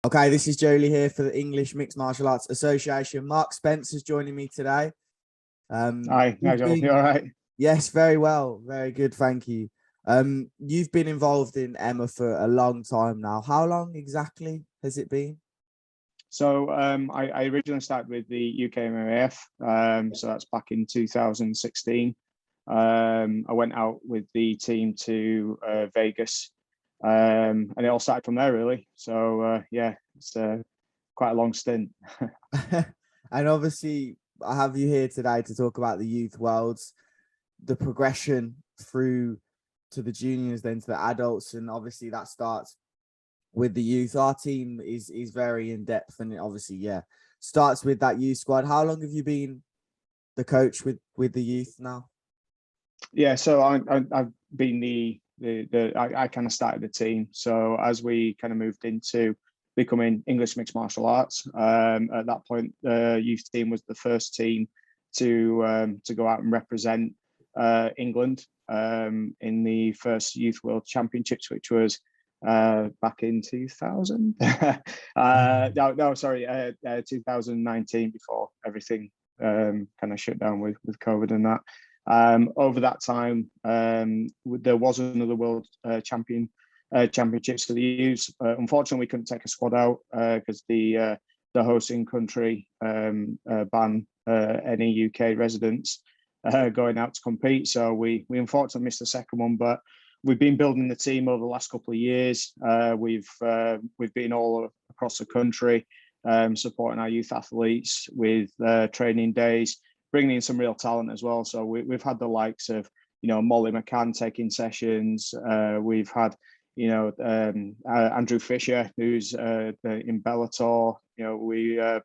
Okay, this is Jolie here for the English Mixed Martial Arts Association. Mark Spencer's joining me today. Hi, Nigel. You all right? Yes, very well, very good, thank you. You've been involved in Emma for a long time now. How long exactly has it been? So I originally started with the UK MMAF, so that's back in 2016. I went out with the team to Vegas, and it all started from there, really. So yeah, it's quite a long stint. And obviously, I have you here today to talk about the youth worlds, the progression through to the juniors, then to the adults, and obviously that starts with the youth. Our team is very in depth, and it obviously, yeah, starts with that youth squad. How long have you been the coach with the youth now? Yeah, so I've been I kind of started the team. So as we kind of moved into becoming English Mixed Martial Arts, at that point, the youth team was the first team to go out and represent England in the first Youth World Championships, which was back in 2000. No, sorry, 2019, before everything kind of shut down with COVID and that. Over that time, there was another world championships for the youths. Unfortunately, we couldn't take a squad out because the hosting country banned any UK residents going out to compete. So we unfortunately missed the second one, but we've been building the team over the last couple of years. We've been all across the country supporting our youth athletes with training days, bringing in some real talent as well. So we've had the likes of, Molly McCann taking sessions. We've had, Andrew Fisher, who's in Bellator.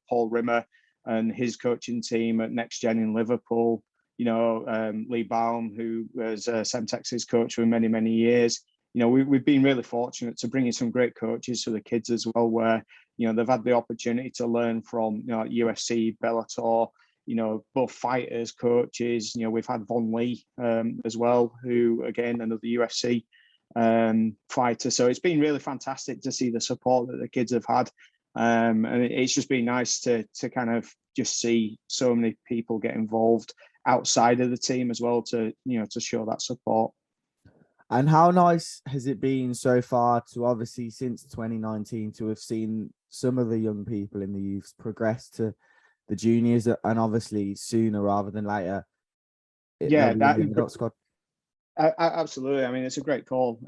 Paul Rimmer and his coaching team at Next Gen in Liverpool. Lee Baum, who was Semtex's coach for many, many years. We've been really fortunate to bring in some great coaches for the kids as well, where, they've had the opportunity to learn from, UFC, Bellator, both fighters, coaches. We've had Von Lee as well, who, again, another UFC fighter. So it's been really fantastic to see the support that the kids have had. And it's just been nice to kind of just see so many people get involved outside of the team as well, to show that support. And how nice has it been so far to, obviously since 2019, to have seen some of the young people in the youths progress to the juniors, and obviously sooner rather than later? Yeah, absolutely. I mean, it's a great call.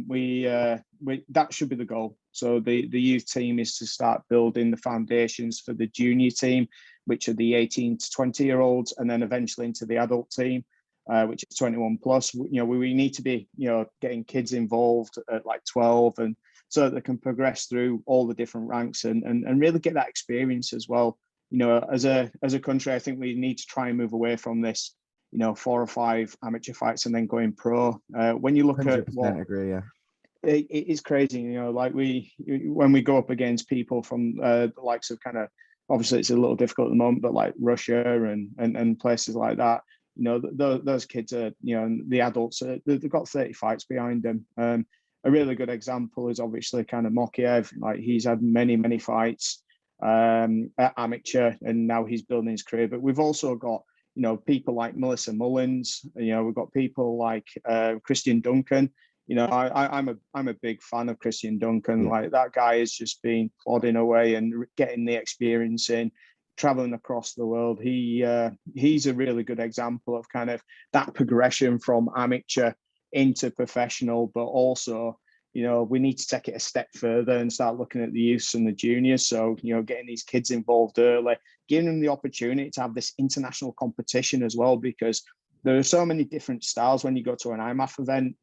We that should be the goal. So the youth team is to start building the foundations for the junior team, which are the 18 to 20-year-olds, and then eventually into the adult team, which is 21 plus. We need to be, getting kids involved at like 12, and so that they can progress through all the different ranks and really get that experience as well. As a country, I think we need to try and move away from this, 4 or 5 amateur fights and then going pro. When you look at what, agree, yeah. It is crazy, like when we go up against people from the likes of, kind of, obviously it's a little difficult at the moment, but like Russia and places like that, those kids are, the adults they've got 30 fights behind them. A really good example is obviously kind of Mokiev. Like, he's had many fights at amateur, and now he's building his career. But we've also got, people like Melissa Mullins. We've got people like Christian Duncan. I'm a big fan of Christian Duncan. Yeah. Like, that guy has just been plodding away and getting the experience in, traveling across the world. He's a really good example of kind of that progression from amateur into professional, but also, we need to take it a step further and start looking at the youths and the juniors. So, getting these kids involved early, giving them the opportunity to have this international competition as well, because there are so many different styles when you go to an IMMAF event.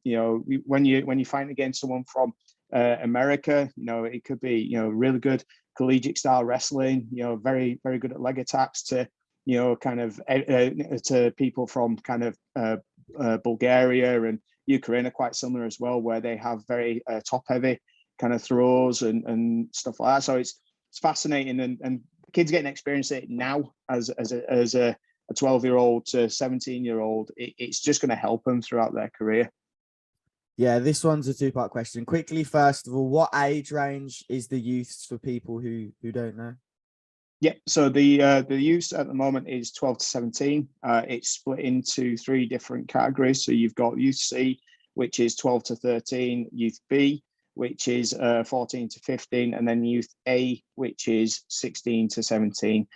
When you fight against someone from America, it could be, really good collegiate style wrestling, very, very good at leg attacks, to, kind of to people from kind of Bulgaria and Ukraine are quite similar as well, where they have very top heavy kind of throws and stuff like that. So it's fascinating, and kids getting experience it now as a 12-year-old to 17-year-old. It's just going to help them throughout their career. Yeah, this one's a two-part question. Quickly, first of all, what age range is the youths for people who don't know? Yeah, so the youth at the moment is 12 to 17. It's split into three different categories. So you've got Youth C, which is 12 to 13, Youth B, which is 14 to 15, and then Youth A, which is 16 to 17.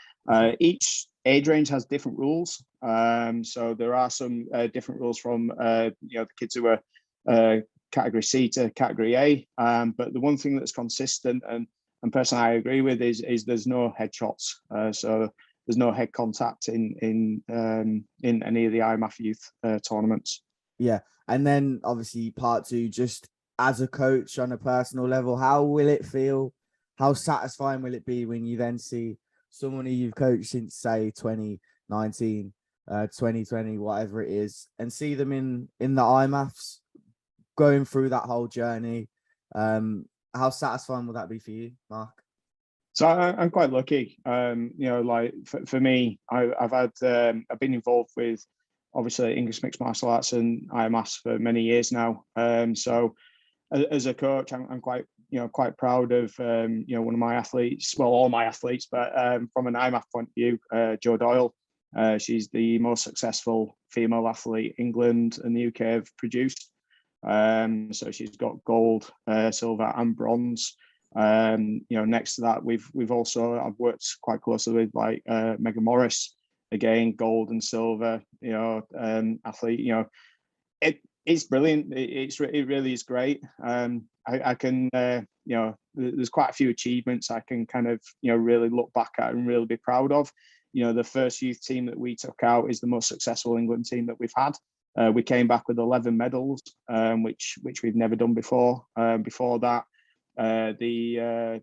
Each age range has different rules. So there are some different rules from the kids who are category C to category A. But the one thing that's consistent and personally I agree with is there's no headshots. So there's no head contact in any of the IMAF youth tournaments. Yeah, and then obviously part two, just as a coach on a personal level, how will it feel? How satisfying will it be when you then see someone who you've coached since say 2019, 2020, whatever it is, and see them in the IMAFs going through that whole journey? How satisfying will that be for you, Mark? So I'm quite lucky. Like for me, I've been involved with obviously English mixed martial arts and IMAS for many years now. So as a coach, I'm quite proud of one of my athletes, well, all my athletes, but from an IMAF point of view, Jo Doyle. She's the most successful female athlete England and the UK have produced. So she's got gold, silver, and bronze. Next to that, I've worked quite closely with like Megan Morris, again gold and silver. Athlete. It's brilliant. It really is great. I can there's quite a few achievements I can kind of really look back at and really be proud of. The first youth team that we took out is the most successful England team that we've had. We came back with 11 medals, which we've never done before. Before that, the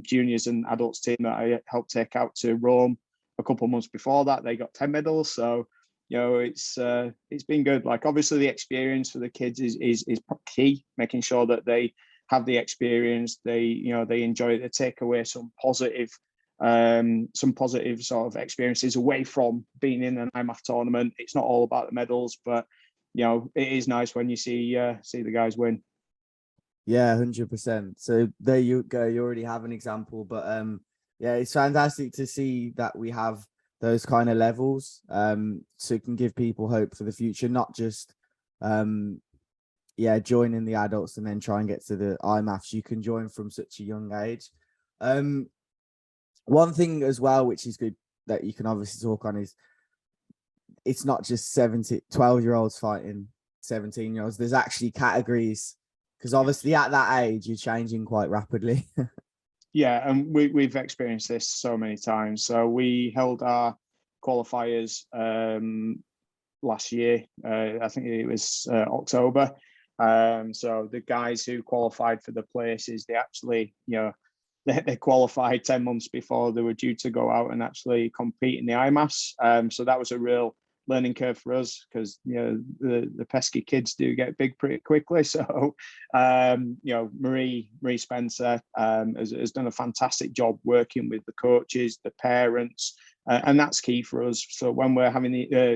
juniors and adults team that I helped take out to Rome a couple of months before that, they got 10 medals. So it's been good. Like obviously the experience for the kids is key, making sure that they have the experience, they enjoy it, they take away some positive sort of experiences away from being in an IMAF tournament. It's not all about the medals, but it is nice when you see the guys win. Yeah, 100%. So there you go. You already have an example, but yeah, it's fantastic to see that we have those kind of levels. So it can give people hope for the future, not just joining the adults and then try and get to the IMAFs. You can join from such a young age. One thing as well, which is good that you can obviously talk on, is it's not just 12-year-olds fighting 17-year-olds. There's actually categories, because obviously at that age, you're changing quite rapidly. Yeah, and we've experienced this so many times. So we held our qualifiers last year. I think it was October. So the guys who qualified for the places, they actually, they qualified 10 months before they were due to go out and actually compete in the IMAS. So that was a real learning curve for us, because the pesky kids do get big pretty quickly. So Marie Spencer has done a fantastic job working with the coaches, the parents, and that's key for us. So when we're having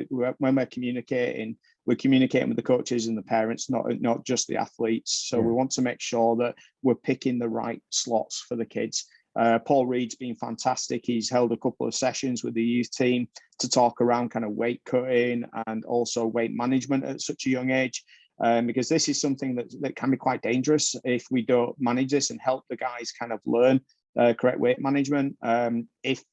when we're communicating with the coaches and the parents, not just the athletes. So we want to make sure that we're picking the right slots for the kids. Paul Reed's been fantastic. He's held a couple of sessions with the youth team to talk around kind of weight cutting and also weight management at such a young age, because this is something that can be quite dangerous if we don't manage this and help the guys kind of learn correct weight management. If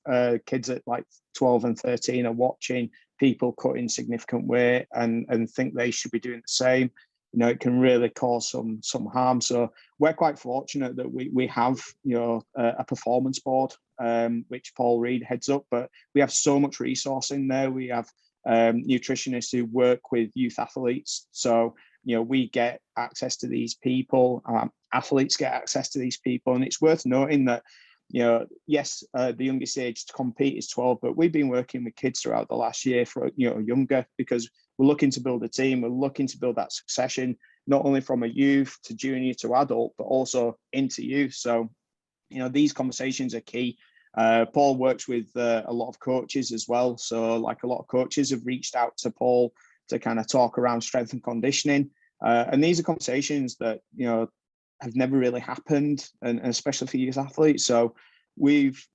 kids at like 12 and 13 are watching people cutting significant weight and think they should be doing the same, it can really cause some harm. So we're quite fortunate that we have a performance board, which Paul Reed heads up, but we have so much resource in there. We have nutritionists who work with youth athletes. So we get access to these people, athletes get access to these people, and it's worth noting that yes, the youngest age to compete is 12, but we've been working with kids throughout the last year for younger, because we're looking to build a team. We're looking to build that succession, not only from a youth to junior to adult, but also into youth. So these conversations are key. Paul works with a lot of coaches as well. So like a lot of coaches have reached out to Paul to kind of talk around strength and conditioning. And these are conversations that, you know, have never really happened, and especially for youth athletes. So we've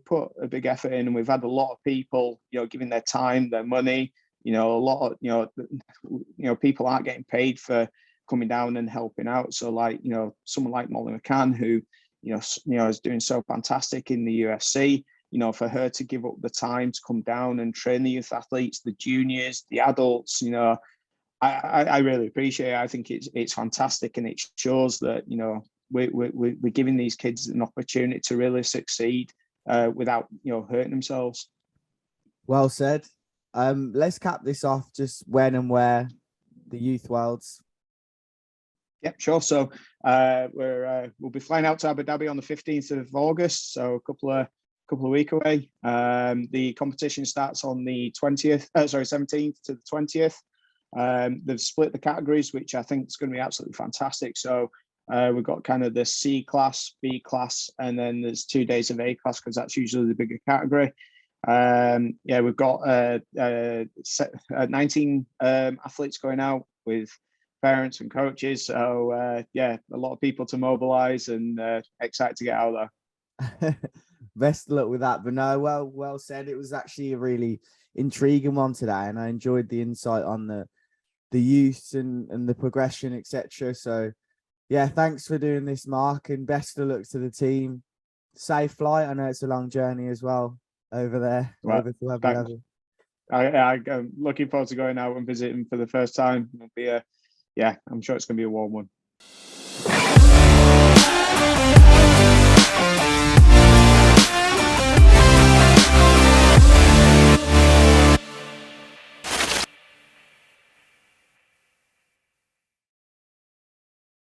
put a big effort in, and we've had a lot of people, you know, giving their time, their money. You know, a lot of, people aren't getting paid for coming down and helping out. So like, you know, someone like Molly McCann, who, is doing so fantastic in the UFC, you know, for her to give up the time to come down and train the youth athletes, the juniors, the adults, you know, I really appreciate it. I think it's fantastic, and it shows that, you know, we're giving these kids an opportunity to really succeed without, you know, hurting themselves. Well said. Let's cap this off. Just when and where the Youth Worlds. Yep, sure. So we'll be flying out to Abu Dhabi on the 15th of August, so a couple of weeks away. The competition starts on the 17th to the 20th. They've split the categories, which I think is going to be absolutely fantastic. So we've got kind of the C class, B class, and then there's 2 days of A class, because that's usually the bigger category. We've got 19 athletes going out with parents and coaches. So a lot of people to mobilize, and excited to get out there. Best of luck with that. But no, well said. It was actually a really intriguing one today, and I enjoyed the insight on the youth and the progression, etc. So yeah, thanks for doing this, Mark, and best of luck to the team. Safe flight. I know it's a long journey as well over there, over to Abu Dhabi. I'm looking forward to going out and visiting for the first time. It'll be I'm sure it's going to be a warm one.